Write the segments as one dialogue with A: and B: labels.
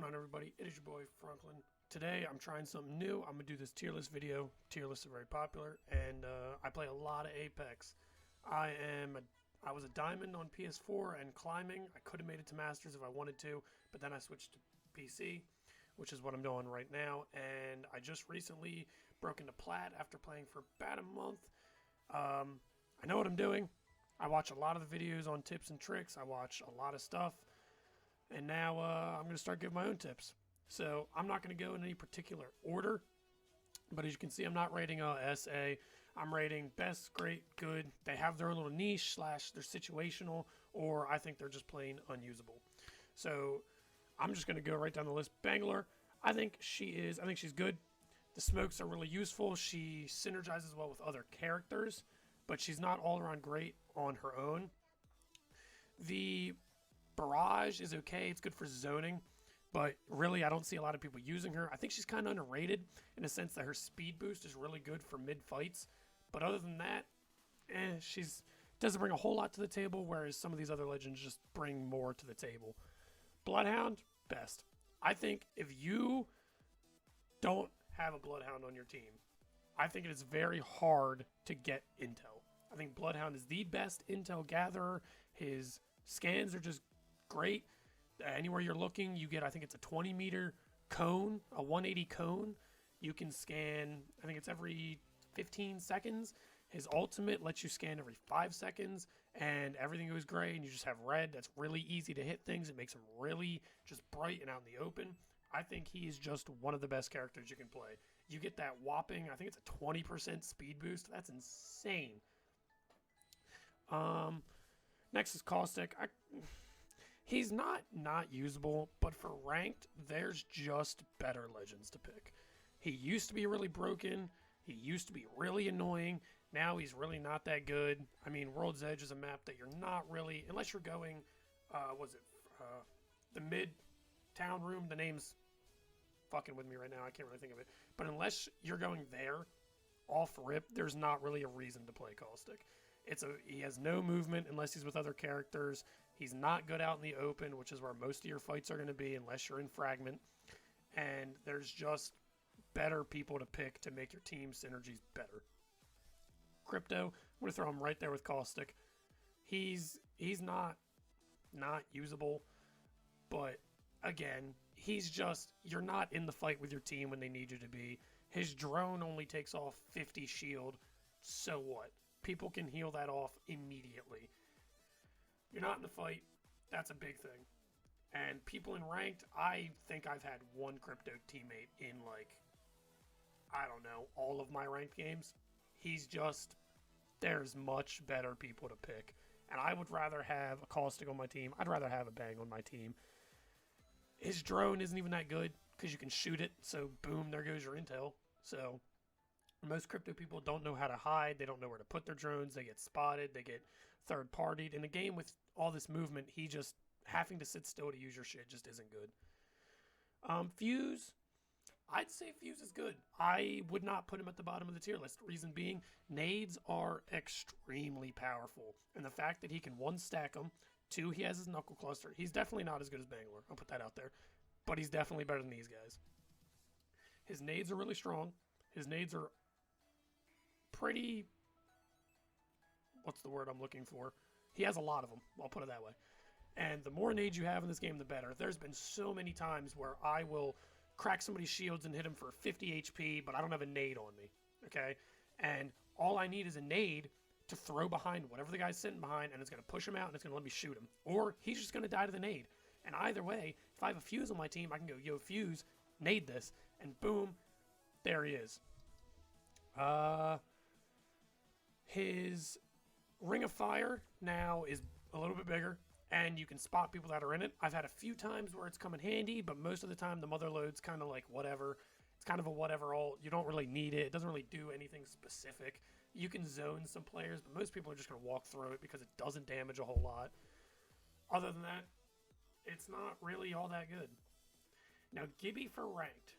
A: going on, everybody? It is your boy Fraunklin. Today I'm trying something new. I'm gonna do this tier list video. Tier lists are very popular, and I play a lot of Apex. I was a diamond on PS4 and climbing. I could have made it to Masters if I wanted to, but then I switched to PC, which is what I'm doing right now. And I just recently broke into Plat after playing for about a month. I know what I'm doing. I watch a lot of the videos on tips and tricks. I watch a lot of stuff. And now I'm going to start giving my own tips. So I'm not going to go in any particular order. But as you can see, I'm not rating SA. I'm rating best, great, good. They have their little niche / they're situational, or I think they're just plain unusable. So I'm just going to go right down the list. Bangalore, I think she's good. The smokes are really useful. She synergizes well with other characters, but she's not all around great on her own. The Mirage is okay. It's good for zoning, but really I don't see a lot of people using her. I think she's kind of underrated in a sense that her speed boost is really good for mid fights, but other than that, she's doesn't bring a whole lot to the table, whereas some of these other legends just bring more to the table. Bloodhound, best. I think if you don't have a Bloodhound on your team, I think it is very hard to get intel. I think Bloodhound is the best intel gatherer. His scans are just great. Anywhere you're looking, you get, I think it's a 20-meter cone, a 180 cone. You can scan, I think it's every 15 seconds. His ultimate lets you scan every 5 seconds, and everything goes gray, and you just have red. That's really easy to hit things. It makes him really just bright and out in the open. I think he's just one of the best characters you can play. You get that whopping, I think it's a 20% speed boost. That's insane. Next is Caustic. He's not usable, but for ranked, there's just better legends to pick. He used to be really broken. He used to be really annoying. Now he's really not that good. I mean, World's Edge is a map that you're not really, unless you're going, the mid-town room. The name's fucking with me right now. I can't really think of it. But unless you're going there, off rip, there's not really a reason to play Caustic. He has no movement unless he's with other characters. He's not good out in the open, which is where most of your fights are going to be unless you're in Fragment. And there's just better people to pick to make your team synergies better. Krypto, I'm going to throw him right there with Caustic. He's not usable, but again, you're not in the fight with your team when they need you to be. His drone only takes off 50 shield, so what? People can heal that off immediately. You're not in the fight. That's a big thing. And people in ranked, I think I've had one Krypto teammate in, I don't know, all of my ranked games. There's much better people to pick. And I would rather have a Caustic on my team. I'd rather have a Bang on my team. His drone isn't even that good because you can shoot it. So boom, there goes your intel. So most Krypto people don't know how to hide. They don't know where to put their drones. They get spotted. They get third-partied. In a game with all this movement, he just having to sit still to use your shit just isn't good. Fuse, I'd say Fuse is good. I would not put him at the bottom of the tier list. Reason being, nades are extremely powerful. And the fact that he can, 1, stack them, 2, he has his knuckle cluster. He's definitely not as good as Bangalore. I'll put that out there. But he's definitely better than these guys. His nades are really strong. His nades are pretty, what's the word I'm looking for? He has a lot of them, I'll put it that way. And the more nades you have in this game, the better. There's been so many times where I will crack somebody's shields and hit him for 50 HP, but I don't have a nade on me, okay? And all I need is a nade to throw behind whatever the guy's sitting behind, and it's going to push him out, and it's going to let me shoot him. Or he's just going to die to the nade. And either way, if I have a Fuse on my team, I can go, yo, Fuse, nade this, and boom, there he is. His Ring of Fire now is a little bit bigger, and you can spot people that are in it. I've had a few times where it's come in handy, but most of the time the mother load's kind of like whatever. It's kind of a whatever all. You don't really need it. It doesn't really do anything specific. You can zone some players, but most people are just going to walk through it because it doesn't damage a whole lot. Other than that, it's not really all that good. Now, Gibby for ranked.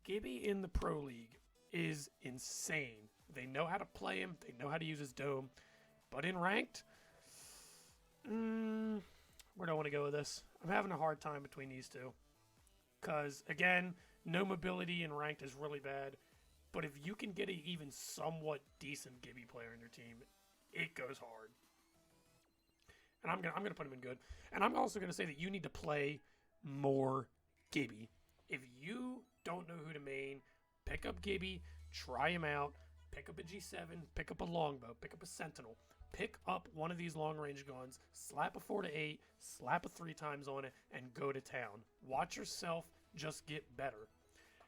A: Gibby in the Pro League is insane. They know how to play him. They know how to use his dome. But in ranked, where do I want to go with this? I'm having a hard time between these two. Because, again, no mobility in ranked is really bad. But if you can get an even somewhat decent Gibby player in your team, it goes hard. And I'm gonna put him in good. And I'm also gonna say that you need to play more Gibby. If you don't know who to main, pick up Gibby, try him out, pick up a G7, pick up a longbow, pick up a sentinel, pick up one of these long range guns, slap a 4 to 8, slap a 3 times on it, and go to town. Watch yourself just get better.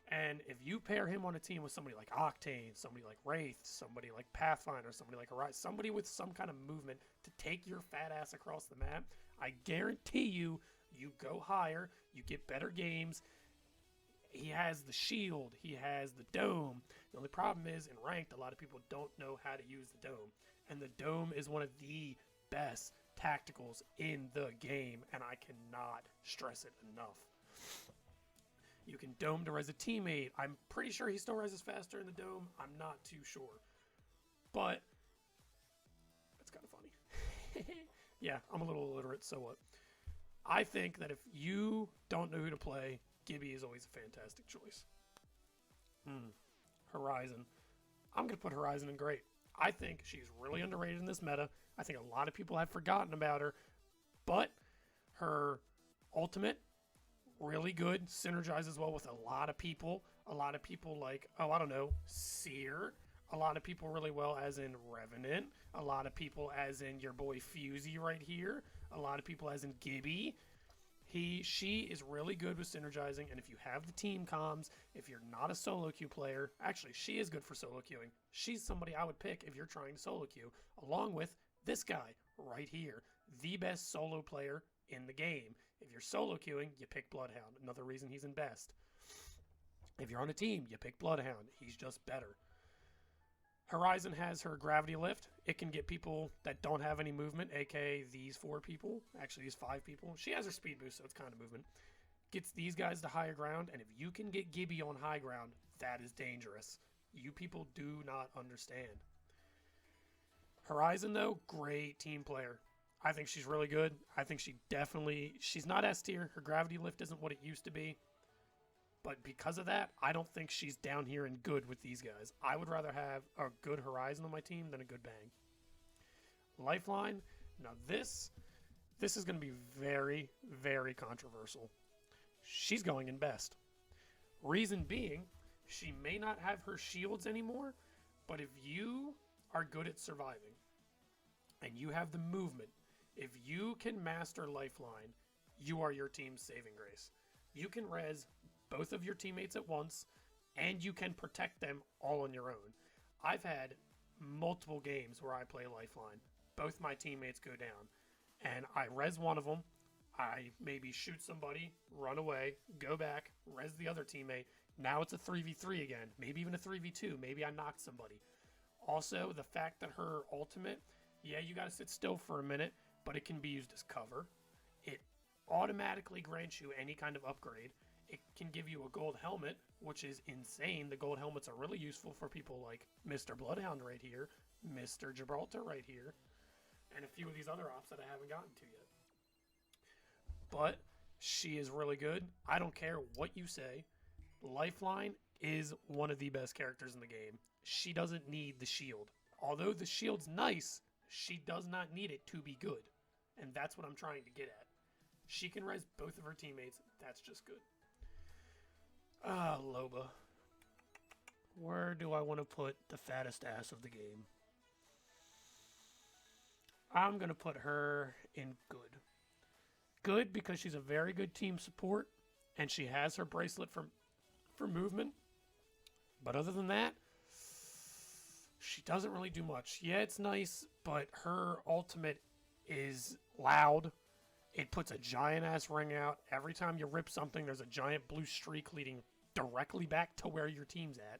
A: And if you pair him on a team with somebody like Octane, somebody like Wraith, somebody like Pathfinder, somebody like Horizon, somebody with some kind of movement to take your fat ass across the map, I guarantee you, you go higher, you get better games. He has the shield, he has the dome. The only problem is, in ranked, a lot of people don't know how to use the dome. And the dome is one of the best tacticals in the game, and I cannot stress it enough. You can dome to res a teammate. I'm pretty sure he still reses faster in the dome. I'm not too sure. But it's kind of funny. Yeah, I'm a little illiterate, so what? I think that if you don't know who to play, Gibby is always a fantastic choice. Horizon. I'm going to put Horizon in great. I think she's really underrated in this meta. I think a lot of people have forgotten about her. But her ultimate, really good, synergizes well with a lot of people. A lot of people like, oh, I don't know, Seer. A lot of people really well as in Revenant. A lot of people as in your boy Fusey right here. A lot of people as in Gibby. She is really good with synergizing, and if you have the team comms, if you're not a solo queue player, actually, she is good for solo queuing. She's somebody I would pick if you're trying to solo queue, along with this guy right here, the best solo player in the game. If you're solo queuing, you pick Bloodhound. Another reason he's in best. If you're on a team, you pick Bloodhound. He's just better. Horizon has her gravity lift. It can get people that don't have any movement, aka these 4 people, actually these 5 people. She has her speed boost, so it's kind of movement. Gets these guys to higher ground, and if you can get Gibby on high ground, that is dangerous. You people do not understand. Horizon, though, great team player. I think she's really good. I think she's not S tier. Her gravity lift isn't what it used to be. But because of that, I don't think she's down here and good with these guys. I would rather have a good Horizon on my team than a good Bang. Lifeline. Now this is going to be very, very controversial. She's going in best. Reason being, she may not have her shields anymore, but if you are good at surviving and you have the movement, if you can master Lifeline, you are your team's saving grace. You can res both of your teammates at once, and you can protect them all on your own. I've had multiple games where I play Lifeline. Both my teammates go down, and I res one of them. I maybe shoot somebody, run away, go back, res the other teammate. Now it's a 3v3 again, maybe even a 3v2. Maybe I knocked somebody. Also, the fact that her ultimate, yeah, you got to sit still for a minute, but it can be used as cover. It automatically grants you any kind of upgrade. It can give you a gold helmet, which is insane. The gold helmets are really useful for people like Mr. Bloodhound right here, Mr. Gibraltar right here, and a few of these other ops that I haven't gotten to yet. But she is really good. I don't care what you say. Lifeline is one of the best characters in the game. She doesn't need the shield. Although the shield's nice, she does not need it to be good. And that's what I'm trying to get at. She can res both of her teammates. That's just good. Loba. Where do I want to put the fattest ass of the game? I'm going to put her in good. Good because she's a very good team support, and she has her bracelet for movement. But other than that, she doesn't really do much. Yeah, it's nice, but her ultimate is loud. It puts a giant-ass ring out. Every time you rip something, there's a giant blue streak leading directly back to where your team's at.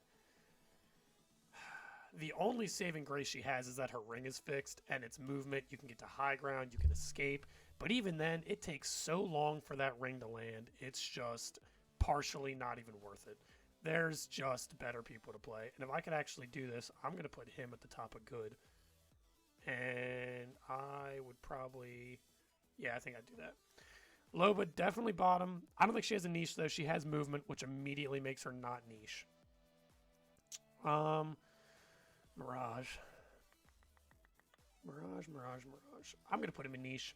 A: The only saving grace she has is that her ring is fixed, and it's movement. You can get to high ground. You can escape. But even then, it takes so long for that ring to land. It's just partially not even worth it. There's just better people to play. And if I could actually do this, I'm going to put him at the top of good. And I would probably... yeah, I think I'd do that. Loba, definitely bottom. I don't think she has a niche, though. She has movement, which immediately makes her not niche. Mirage. I'm going to put him in niche.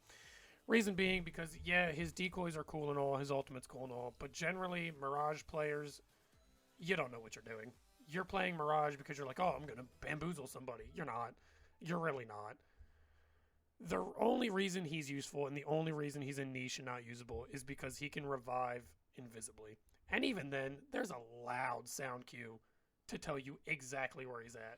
A: Reason being because, yeah, his decoys are cool and all, his ultimate's cool and all, but generally, Mirage players, you don't know what you're doing. You're playing Mirage because you're like, oh, I'm going to bamboozle somebody. You're not. You're really not. The only reason he's useful and the only reason he's in niche and not usable is because he can revive invisibly. And even then, there's a loud sound cue to tell you exactly where he's at.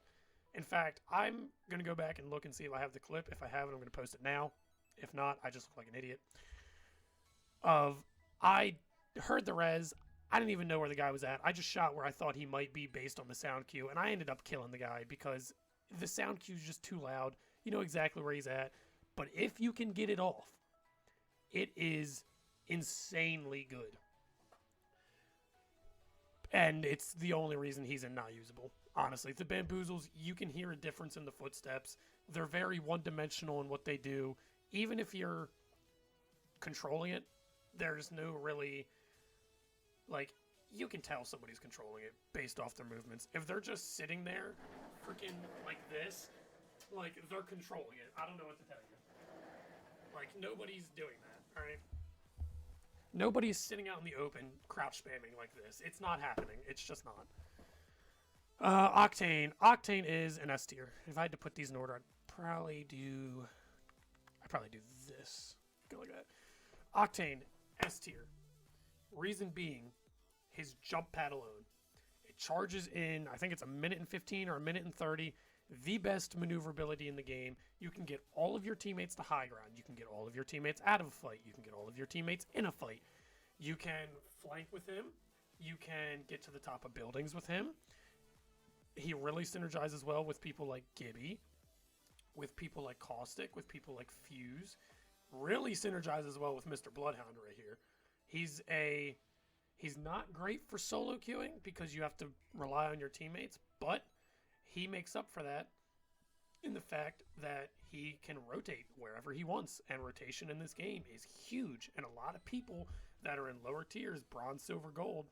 A: In fact, I'm going to go back and look and see if I have the clip. If I have it, I'm going to post it now. If not, I just look like an idiot. I heard the res. I didn't even know where the guy was at. I just shot where I thought he might be based on the sound cue, and I ended up killing the guy because the sound cue is just too loud. You know exactly where he's at. But if you can get it off, it is insanely good. And it's the only reason he's in not usable. Honestly, the bamboozles, you can hear a difference in the footsteps. They're very one-dimensional in what they do. Even if you're controlling it, there's no really, like, you can tell somebody's controlling it based off their movements. If they're just sitting there, freaking like this, like, they're controlling it. I don't know what to tell you. Like, nobody's doing that, alright? Nobody's sitting out in the open, crouch spamming like this. It's not happening. It's just not. Octane. Octane is an S tier. If I had to put these in order, I'd probably do this. Go like that. Octane, S tier. Reason being, his jump pad alone. It charges in, I think it's a minute and 15 or a minute and 30. The best maneuverability in the game. You can get all of your teammates to high ground. You can get all of your teammates out of a fight. You can get all of your teammates in a fight. You can flank with him. You can get to the top of buildings with him. He really synergizes well with people like Gibby, with people like Caustic, with people like Fuse. Really synergizes well with Mr. Bloodhound right here. He's not great for solo queuing because you have to rely on your teammates, but he makes up for that in the fact that he can rotate wherever he wants, and rotation in this game is huge, and a lot of people that are in lower tiers, bronze, silver, gold,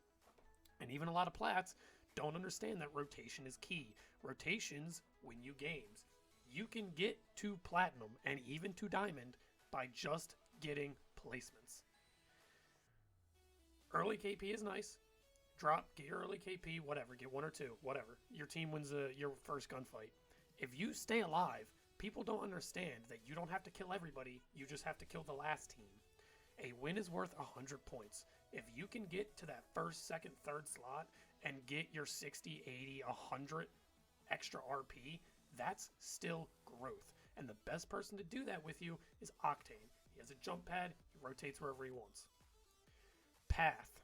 A: and even a lot of plats, don't understand that rotation is key. Rotations win you games. You can get to platinum and even to diamond by just getting placements. Early KP is nice. Drop, get your early KP, whatever. Get 1 or 2, whatever. Your team wins your first gunfight. If you stay alive, people don't understand that you don't have to kill everybody. You just have to kill the last team. A win is worth 100 points. If you can get to that first, second, third slot and get your 60, 80, 100 extra RP, that's still growth. And the best person to do that with you is Octane. He has a jump pad. He rotates wherever he wants. Path.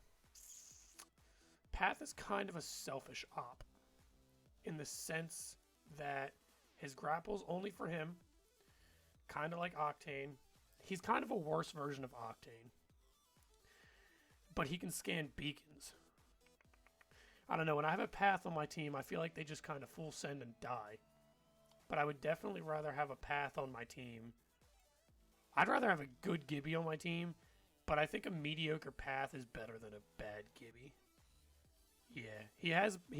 A: Path is kind of a selfish op in the sense that his grapple's only for him, kind of like Octane. He's kind of a worse version of Octane, but he can scan beacons. I don't know, when I have a Path on my team, I feel like they just kind of full send and die. But I would definitely rather have a Path on my team. I'd rather have a good Gibby on my team, but I think a mediocre Path is better than a bad Gibby. Yeah, he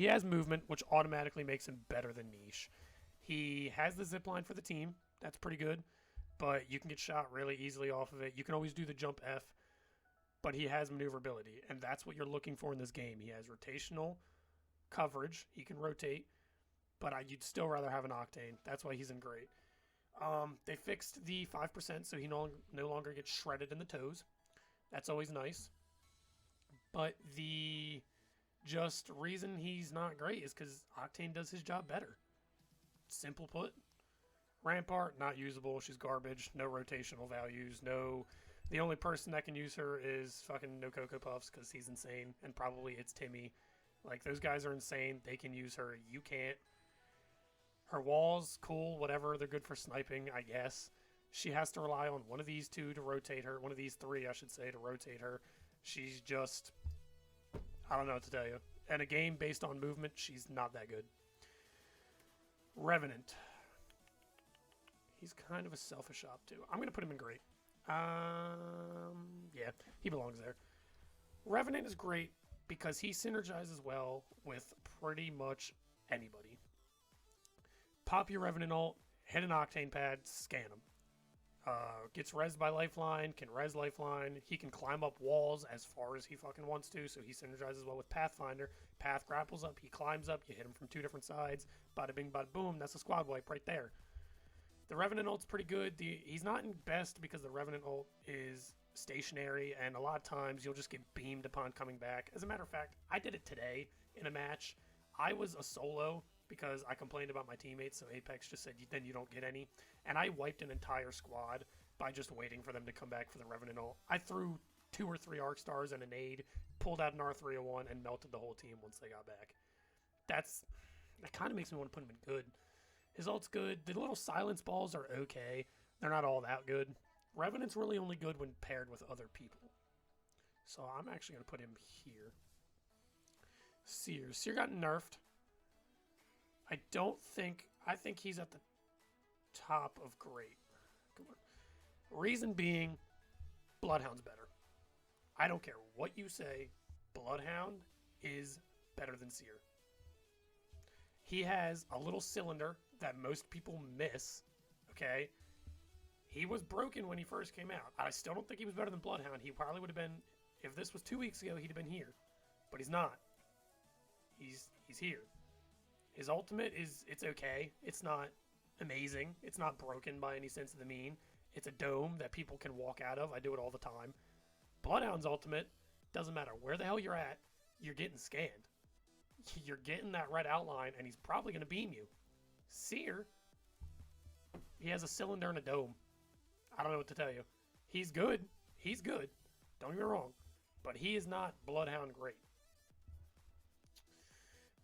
A: has movement, which automatically makes him better than niche. He has the zipline for the team. That's pretty good, but you can get shot really easily off of it. You can always do the jump F, but he has maneuverability, and that's what you're looking for in this game. He has rotational coverage. He can rotate, but you'd still rather have an Octane. That's why he's in great. They fixed the 5%, so he no longer gets shredded in the toes. That's always nice. But the just reason he's not great is because Octane does his job better. Simple put. Rampart, not usable. She's garbage. No rotational values. The only person that can use her is fucking No Cocoa Puffs because he's insane. And probably it's Timmy. Like, those guys are insane. They can use her. You can't. Her walls, cool, whatever. They're good for sniping, I guess. She has to rely on one of these two to rotate her. One of these three, I should say, to rotate her. She's just... I don't know what to tell you. In a game based on movement, she's not that good. Revenant. He's kind of a selfish op, too. I'm going to put him in great. Yeah, he belongs there. Revenant is great because he synergizes well with pretty much anybody. Pop your Revenant ult, hit an Octane pad, scan him. Gets rezzed by Lifeline, can res Lifeline. He can climb up walls as far as he fucking wants to, so he synergizes well with Pathfinder. Path grapples up, he climbs up, you hit him from two different sides. Bada bing, bada boom, that's a squad wipe right there. The Revenant ult's pretty good. He's not in best because the Revenant ult is stationary, and a lot of times you'll just get beamed upon coming back. As a matter of fact, I did it today in a match. I was a solo because I complained about my teammates, so Apex just said, then you don't get any. And I wiped an entire squad by just waiting for them to come back for the Revenant ult. I threw 2 or 3 arc stars and a nade, pulled out an R301, and melted the whole team once they got back. That kind of makes me want to put him in good. His ult's good. The little silence balls are okay. They're not all that good. Revenant's really only good when paired with other people. So I'm actually going to put him here. Seer. Seer got nerfed. I think he's at the top of great. Come on. Reason being, Bloodhound's better. I don't care what you say, Bloodhound is better than Seer. He has a little cylinder that most people miss, okay? He was broken when he first came out. I still don't think he was better than Bloodhound. He probably would have been, if this was 2 weeks ago, he'd have been here. But he's not. He's here. His ultimate it's okay. It's not amazing. It's not broken by any sense of the mean. It's a dome that people can walk out of. I do it all the time. Bloodhound's ultimate, doesn't matter where the hell you're at, you're getting scanned. You're getting that red outline, and he's probably going to beam you. Seer, he has a cylinder and a dome. I don't know what to tell you. He's good. He's good. Don't get me wrong. But he is not Bloodhound great.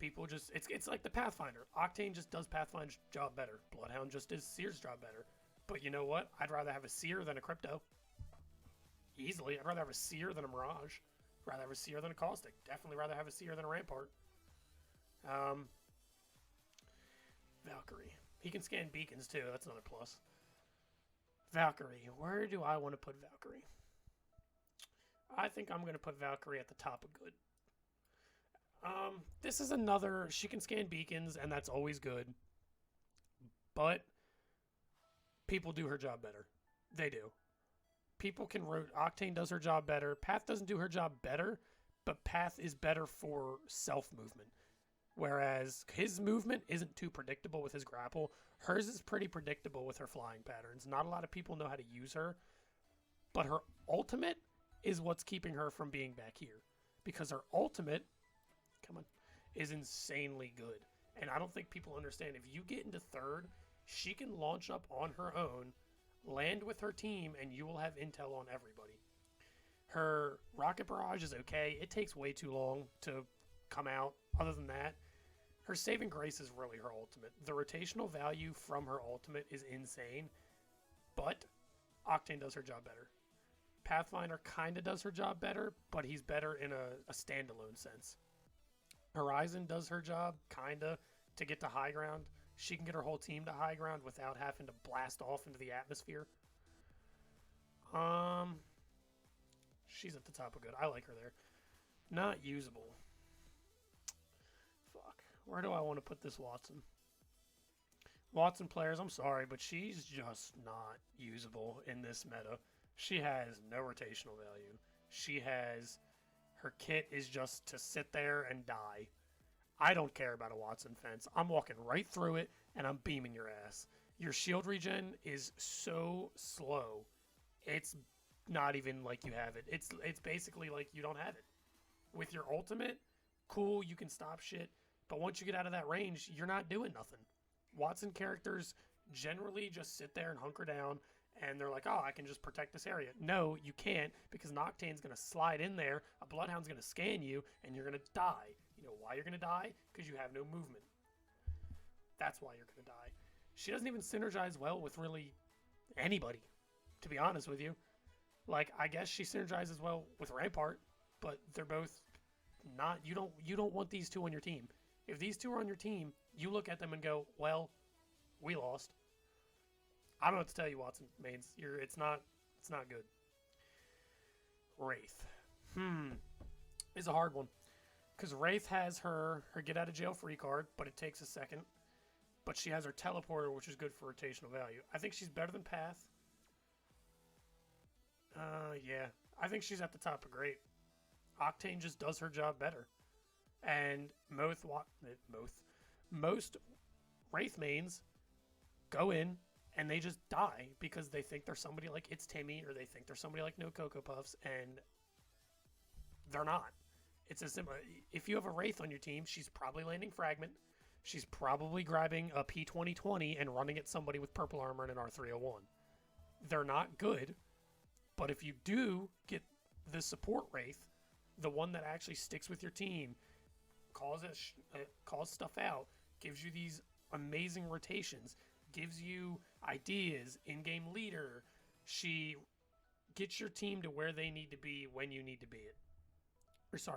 A: People just, it's like the Pathfinder. Octane just does Pathfinder's job better. Bloodhound just does Seer's job better. But you know what? I'd rather have a Seer than a Krypto. Easily. I'd rather have a Seer than a Mirage. I'd rather have a Seer than a Caustic. Definitely rather have a Seer than a Rampart. Valkyrie. He can scan beacons too. That's another plus. Valkyrie. Where do I want to put Valkyrie? I think I'm going to put Valkyrie at the top of good. This is another, she can scan beacons, and that's always good. But people do her job better. They do. People can Octane does her job better. Path doesn't do her job better, but Path is better for self-movement. Whereas his movement isn't too predictable with his grapple. Hers is pretty predictable with her flying patterns. Not a lot of people know how to use her. But her ultimate is what's keeping her from being back here. Because her ultimate, come on, is insanely good. And I don't think people understand. If you get into third, she can launch up on her own, land with her team, and you will have intel on everybody. Her rocket barrage is okay. It takes way too long to come out. Other than that, her saving grace is really her ultimate. The rotational value from her ultimate is insane, but Octane does her job better. Pathfinder kind of does her job better, but he's better in a standalone sense. Horizon does her job, kind of, to get to high ground. She can get her whole team to high ground without having to blast off into the atmosphere. She's at the top of good. I like her there. Not usable. Fuck. Where do I want to put this Watson? Watson players, I'm sorry, but she's just not usable in this meta. She has no rotational value. She has... Her kit is just to sit there and die. I don't care about a Watson fence. I'm walking right through it, and I'm beaming your ass. Your shield regen is so slow. It's not even like you have it. It's basically like you don't have it. With your ultimate, cool, you can stop shit. But once you get out of that range, you're not doing nothing. Watson characters generally just sit there and hunker down, and they're like, oh, I can just protect this area. No, you can't, because an Octane's going to slide in there, a Bloodhound's going to scan you, and you're going to die. You know why you're going to die? Because you have no movement. That's why you're going to die. She doesn't even synergize well with really anybody, to be honest with you. Like, I guess she synergizes well with Rampart, but they're both not... You don't want these two on your team. If these two are on your team, you look at them and go, well, we lost. I don't know what to tell you, Watson mains. It's not It's not good. Wraith. Is a hard one. Because Wraith has her get out of jail free card, but it takes a second. But she has her teleporter, which is good for rotational value. I think she's better than Path. Yeah. I think she's at the top of great. Octane just does her job better. And most Wraith mains go in and they just die because they think they're somebody like It's Timmy or they think they're somebody like No Cocoa Puffs, and they're not. It's as simple. If you have a Wraith on your team, she's probably landing Fragment. She's probably grabbing a P2020 and running at somebody with purple armor and an R301. They're not good, but if you do get the support Wraith, the one that actually sticks with your team, calls stuff out, gives you these amazing rotations, gives you ideas, in-game leader, she gets your team to where they need to be when you need to be it.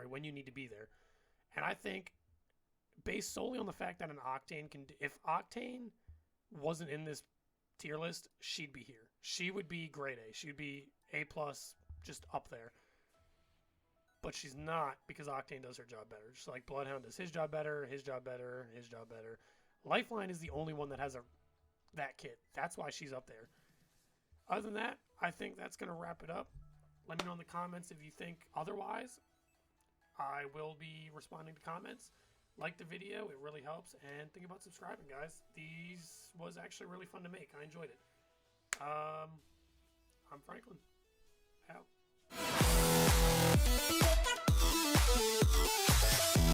A: When you need to be there. And I think, based solely on the fact that an Octane can... If Octane wasn't in this tier list, she'd be here. She would be grade A. She'd be A+, just up there. But she's not, because Octane does her job better. Just like Bloodhound does his job better, his job better, his job better. Lifeline is the only one that has that kit. That's why she's up there. Other than that, I think that's going to wrap it up. Let me know in the comments if you think otherwise. I will be responding to comments. Like the video, it really helps. And think about subscribing, guys. These was actually really fun to make. I enjoyed it. I'm Fraunklin. Out.